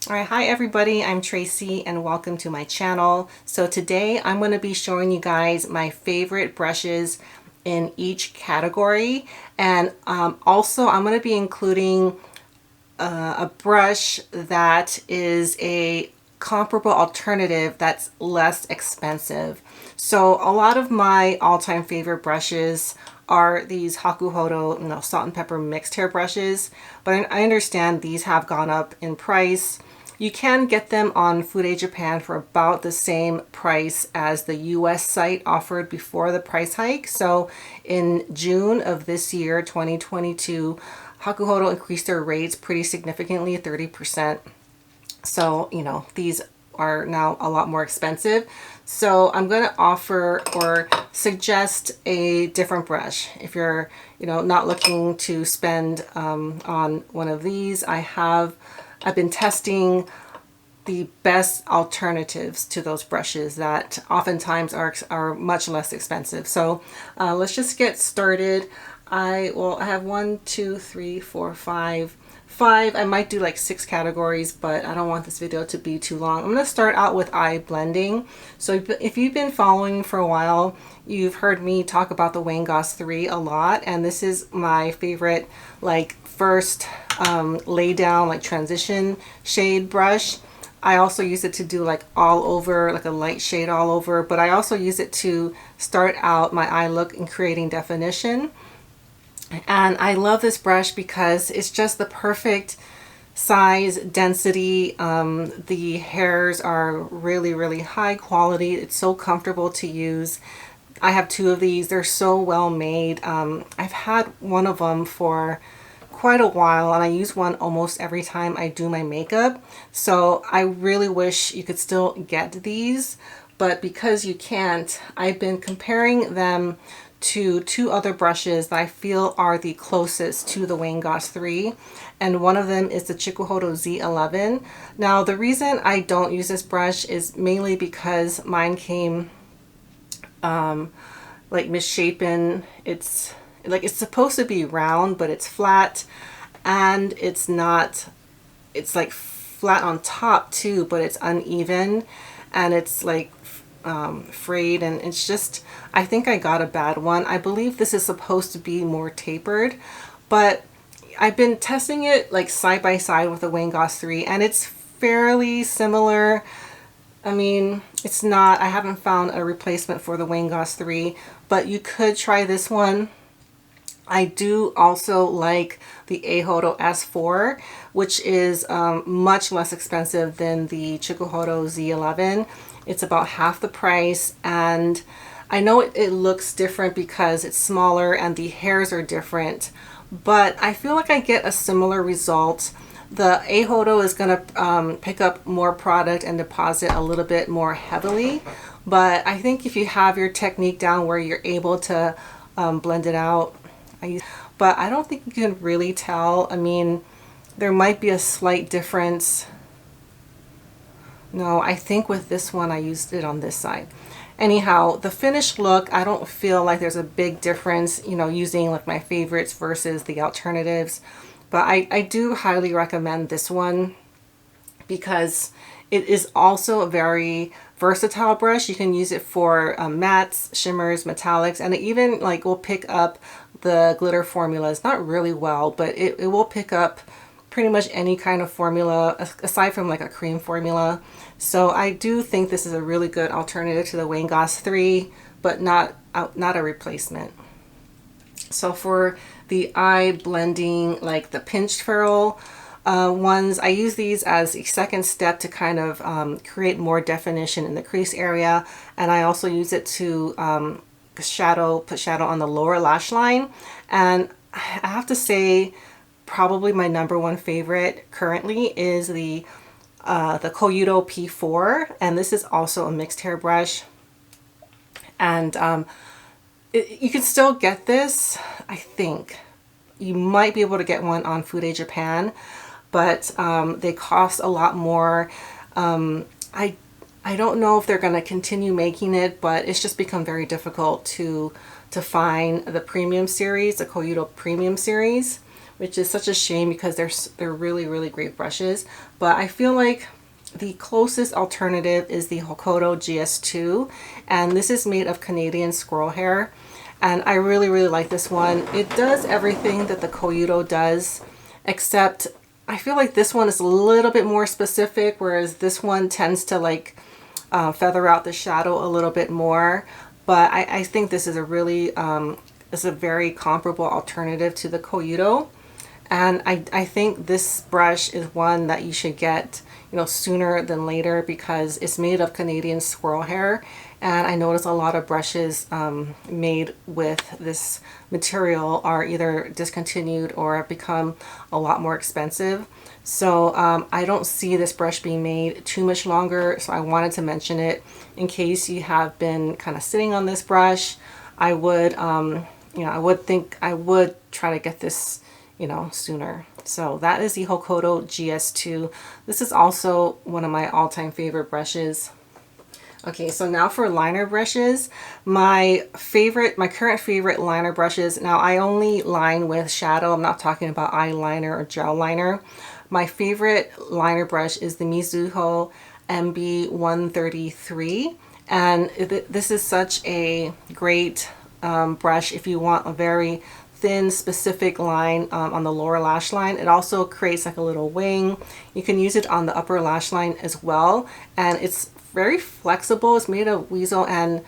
All right, hi everybody, I'm Tracy and welcome to my channel. So today I'm going to be showing you guys my favorite brushes in each category, and also I'm going to be including a brush that is a comparable alternative that's less expensive. So a lot of my all-time favorite brushes are these Hakuhodo, salt and pepper mixed hair brushes, but I understand these have gone up in price. You can get them on Fude Japan for about the same price as the US site offered before the price hike. So in June of this year, 2022, Hakuhodo increased their rates pretty significantly, 30%. So, these are now a lot more expensive. So I'm going to offer or suggest a different brush. If you're, not looking to spend on one of these, I've been testing the best alternatives to those brushes that oftentimes are much less expensive. So let's just get started. I have one, two, three, four, five. I might do like 6 categories, but I don't want this video to be too long. I'm going to start out with eye blending. So if you've been following for a while, you've heard me talk about the Wayne Goss 3 a lot, and this is my favorite first lay down transition shade brush. I also use it to do all over, like a light shade all over, but I also use it to start out my eye look and creating definition. And I love this brush because it's just the perfect size, density. The hairs are really, really high quality. It's so comfortable to use. I have 2 of these. They're so well made. I've had one of them for quite a while, and I use one almost every time I do my makeup. So I really wish you could still get these, but because you can't, I've been comparing them to 2 other brushes that I feel are the closest to the Wayne Goss 3, and one of them is the Chikuhodo Z11. Now the reason I don't use this brush is mainly because mine came misshapen. It's supposed to be round, but it's flat, and it's not. It's flat on top too, but it's uneven, and it's frayed, and it's just, I think I got a bad one. I believe this is supposed to be more tapered, but I've been testing it side by side with the Wayne Goss 3, and it's fairly similar. I mean, it's not, I haven't found a replacement for the Wayne Goss 3, but you could try this one. I do also like the Eihodo S4, which is much less expensive than the Chikuhodo Z11. It's about half the price, and I know it looks different because it's smaller and the hairs are different, but I feel like I get a similar result. The Eihodo is going to pick up more product and deposit a little bit more heavily, but I think if you have your technique down where you're able to blend it out, but I don't think you can really tell. I mean, there might be a slight difference. No, I think with this one I used it on this side. Anyhow, the finished look, I don't feel like there's a big difference, using my favorites versus the alternatives. But I do highly recommend this one because it is also a very versatile brush. You can use it for mattes, shimmers, metallics, and it even will pick up the glitter formulas. Not really well, but it will pick up pretty much any kind of formula aside from a cream formula. So I do think this is a really good alternative to the Wayne Goss 3, but not a replacement. So for the eye blending, the pinched ferrule ones, I use these as a second step to kind of create more definition in the crease area, and I also use it to put shadow on the lower lash line. And I have to say, probably my #1 favorite currently is the Koyudo P4, and this is also a mixed hair brush. And you can still get this. I think you might be able to get one on Fude Japan, but they cost a lot more. I don't know if they're going to continue making it, but it's just become very difficult to find the premium series, the Koyudo premium series. which is such a shame because they're really, really great brushes. But I feel like the closest alternative is the Hokuto GS2, and this is made of Canadian squirrel hair. And I really, really like this one. It does everything that the Koyudo does, except I feel like this one is a little bit more specific, whereas this one tends to like feather out the shadow a little bit more. But I think this is a really, it's a very comparable alternative to the Koyudo. And I think this brush is one that you should get, you know, sooner than later because it's made of Canadian squirrel hair. And I notice a lot of brushes made with this material are either discontinued or have become a lot more expensive. So I don't see this brush being made too much longer. So I wanted to mention it in case you have been kind of sitting on this brush. I would, you know, I would try to get this, you know, sooner. So that is the Hokuto GS2. This is also one of my all-time favorite brushes. Okay, so now for liner brushes. My current favorite liner brushes. Now I only line with shadow. I'm not talking about eyeliner or gel liner. My favorite liner brush is the Mizuho MB133. And this is such a great brush if you want a very thin specific line on the lower lash line. It also creates like a little wing. You can use it on the upper lash line as well, and it's very flexible. It's made of weasel and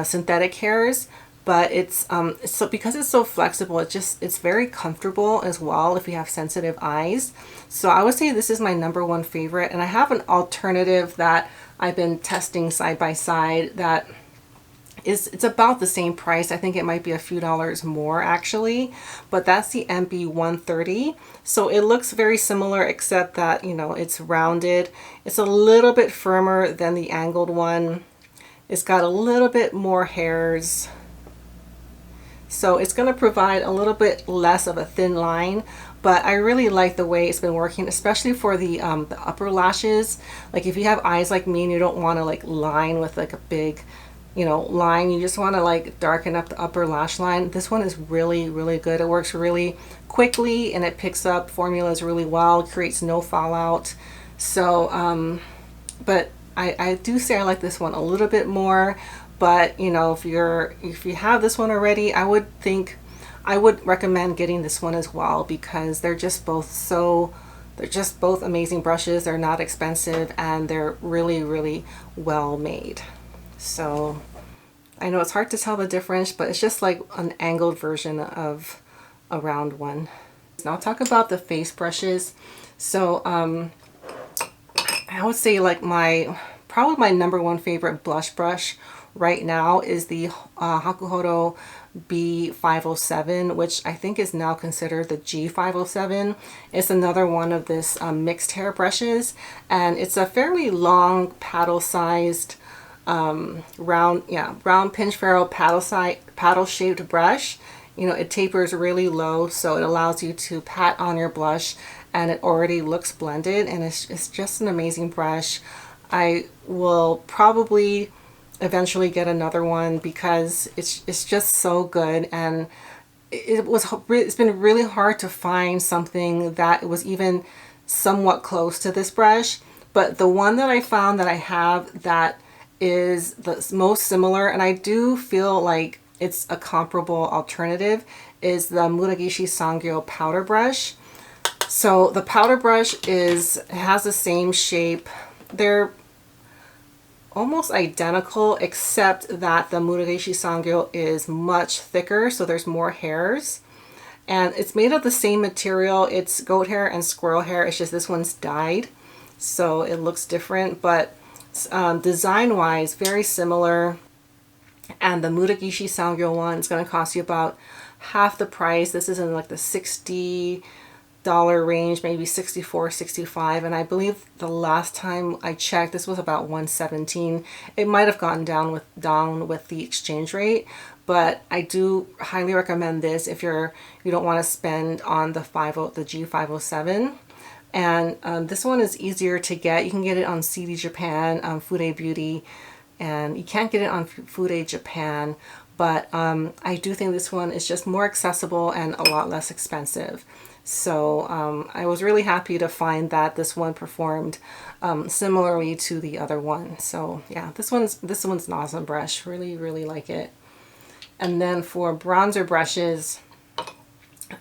synthetic hairs, but it's so because it's so flexible, it's very comfortable as well if you have sensitive eyes. So I would say this is my #1 favorite, and I have an alternative that I've been testing side by side that it's about the same price. I think it might be a few dollars more actually, but that's the MB130. So it looks very similar except that, you know, it's rounded. It's a little bit firmer than the angled one. It's got a little bit more hairs. So it's going to provide a little bit less of a thin line, but I really like the way it's been working, especially for the upper lashes. Like if you have eyes like me and you don't want to like line with like a big, you know, line, you just want to like darken up the upper lash line. This one is really, really good. It works really quickly and it picks up formulas really well, creates no fallout. So, but I do say I like this one a little bit more. But you know, if you have this one already, I would recommend getting this one as well because they're just both amazing brushes. They're not expensive and they're really, really well made. So I know it's hard to tell the difference, but it's just like an angled version of a round one. Now I'll talk about the face brushes. So I would say like probably my #1 favorite blush brush right now is the Hakuhodo B507, which I think is now considered the G507. It's another one of this mixed hair brushes, and it's a fairly long paddle-sized round pinch ferrule paddle shaped brush. You know, it tapers really low, so it allows you to pat on your blush and it already looks blended, and it's just an amazing brush. I will probably eventually get another one because it's just so good, and it's been really hard to find something that was even somewhat close to this brush. But the one that I found that I have that is the most similar, and I do feel like it's a comparable alternative, is the Muragishi Sangyo powder brush. So the powder brush has the same shape. They're almost identical except that the Muragishi Sangyo is much thicker, so there's more hairs. And it's made of the same material. It's goat hair and squirrel hair. It's just this one's dyed, so it looks different, but design-wise, very similar. And the Muragishi Sangyo one is going to cost you about half the price. This is in like the $60 range, maybe 64, 65, and I believe the last time I checked this was about 117. It might have gotten down with the exchange rate, but I do highly recommend this if you don't want to spend on the G507. And this one is easier to get. You can get it on CD Japan, Fude Beauty, and you can't get it on Fude Japan, but I do think this one is just more accessible and a lot less expensive. So I was really happy to find that this one performed similarly to the other one. So yeah, this one's an awesome brush. Really, really like it. And then for bronzer brushes,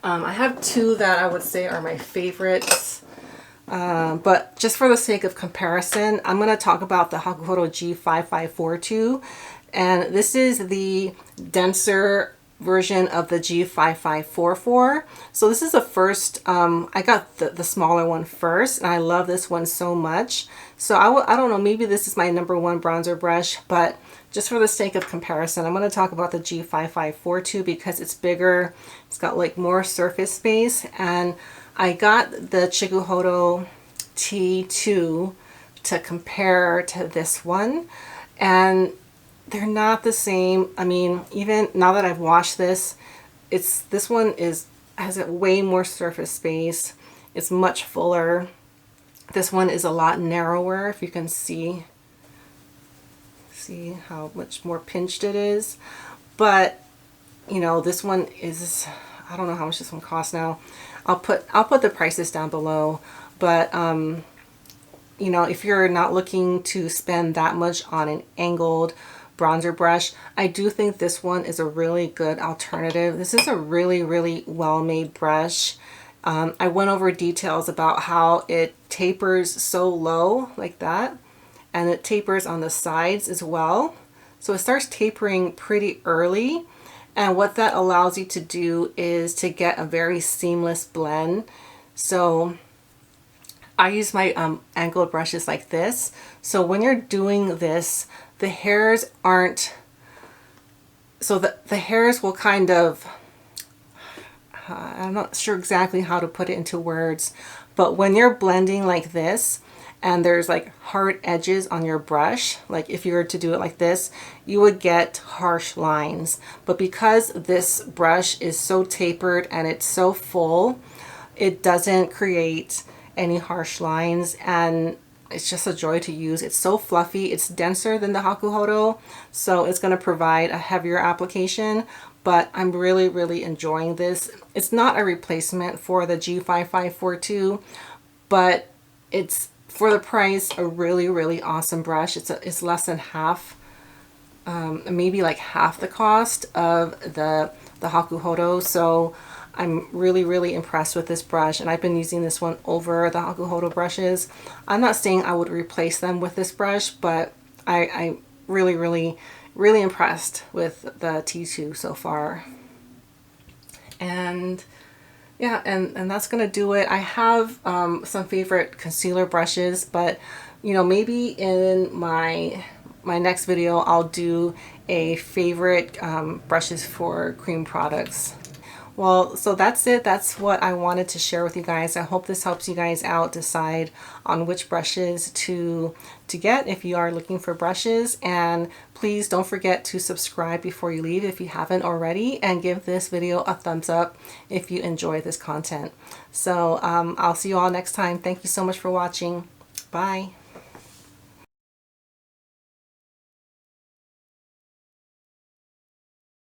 I have two that I would say are my favorites. But just for the sake of comparison, I'm going to talk about the Hakuhodo G5542. And this is the denser version of the G5544. So this is the first, I got the smaller one first, and I love this one so much. So I don't know, maybe this is my #1 bronzer brush, but just for the sake of comparison, I'm going to talk about the G5542 because it's bigger. It's got like more surface space, and I got the Chikuhodo T2 to compare to this one, and they're not the same. I mean, even now that I've washed this, this one has a way more surface space. It's much fuller. This one is a lot narrower, if you can see how much more pinched it is. But you know, this one is, I don't know how much this one costs now. I'll put the prices down below, but you know, if you're not looking to spend that much on an angled bronzer brush, I do think this one is a really good alternative. This is a really, really well-made brush. I went over details about how it tapers so low like that, and it tapers on the sides as well. So it starts tapering pretty early, and what that allows you to do is to get a very seamless blend. So I use my angled brushes like this. So when you're doing this, the hairs aren't, so the hairs will kind of, I'm not sure exactly how to put it into words, but when you're blending like this and there's like hard edges on your brush, like if you were to do it like this, you would get harsh lines. But because this brush is so tapered and it's so full, it doesn't create any harsh lines, and it's just a joy to use. It's so fluffy. It's denser than the Hakuhodo, so it's going to provide a heavier application, but I'm really, really enjoying this. It's not a replacement for the G5542, but it's, for the price, a really, really awesome brush. It's less than half, maybe like half the cost of the Hakuhodo. So I'm really, really impressed with this brush, and I've been using this one over the Hakuhodo brushes. I'm not saying I would replace them with this brush, but I'm really, really, really impressed with the T2 so far. And yeah, and that's gonna do it. I have some favorite concealer brushes, but you know, maybe in my next video I'll do a favorite brushes for cream products. Well, so that's it. That's what I wanted to share with you guys. I hope this helps you guys out decide on which brushes to get if you are looking for brushes. And please don't forget to subscribe before you leave if you haven't already, and give this video a thumbs up if you enjoy this content. So I'll see you all next time. Thank you so much for watching. Bye.